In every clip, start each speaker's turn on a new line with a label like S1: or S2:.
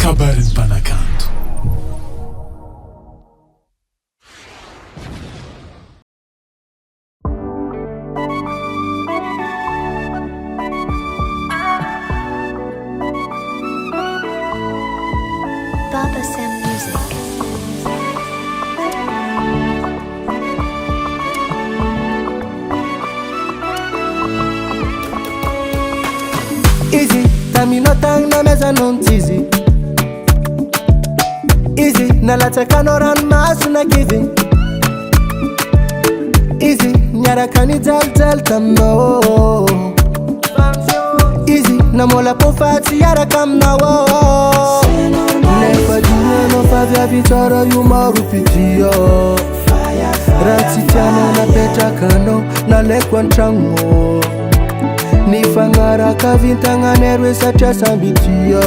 S1: Kabaron'Ny Mpanakanto.
S2: Basy music.
S3: Easy, tamino tang na meza non tizi. Easy, na latakano ran masu na giving. Easy, nyara kani jal tamno. Easy, na mola pofati yara kam na wo. Nefa dunia no favia vitara yumaru pitio. Rati tiano na petra kano na lekwan chango. Nifangara kavintanga nerwe sacha sambitia.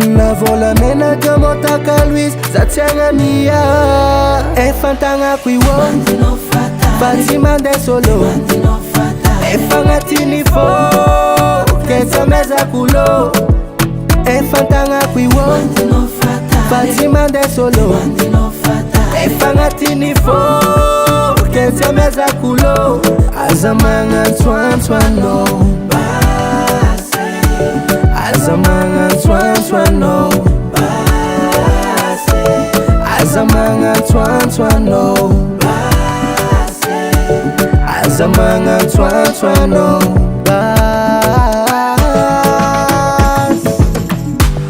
S3: Na vola mena jamotaka Luis zatianga mia. Efantanga kwiwo Fatima de solo. Efanga tinifo Kesa meza kulo. Efantanga kwiwo Fatima de solo. Efanga tinifo Kesa meza kulo. Azamanga twan no Basy. Azamanga twan no Basy. Azamanga twan no Basy. Azamanga twan no Basy.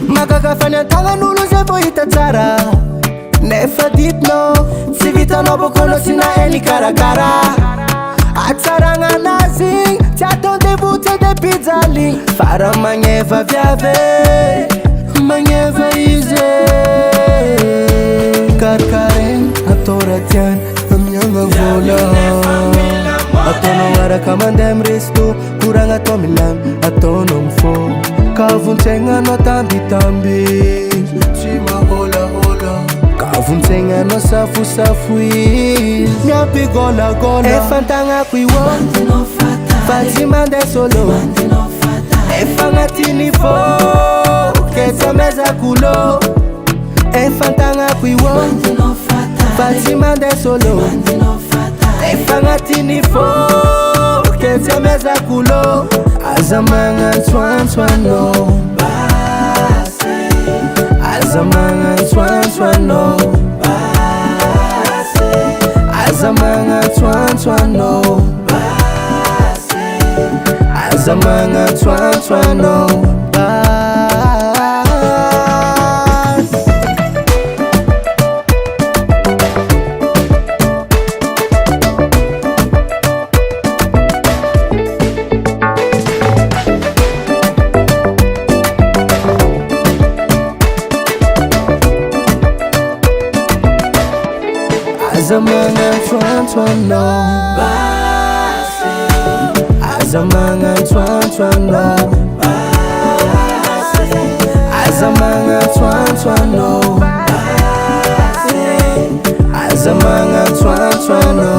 S3: Makakafanya tanga nulu zepo itatsara. Nefa deep no Sivita no bokono sina eni karakara. Atsaranga nazi Tiato debute de pizza link. Fara manyeva viave Manyeva ize. Karkaren atora tian Amnyanga vola. Atono ngara kamandem resto. Kurang ato milang Atono mfo. Kavuntenga no tambi Chima hola Kavuntenga no safu Nyapi gola Efantanga kwiwo Fatima de solo. Efanga tinifo Kesa meza kulo. Efantanga kwiwo Fatima de solo. Efanga tinifo Kesa meza kulo. Azamanga twan no Basy. Azamanga twan no Basy. Azamanga twan no Basy. Azamanga twan no Basy. Azamanga twan no Basy. Azamanga twan no Basy. Azamanga twan no Basy. Azamanga twan no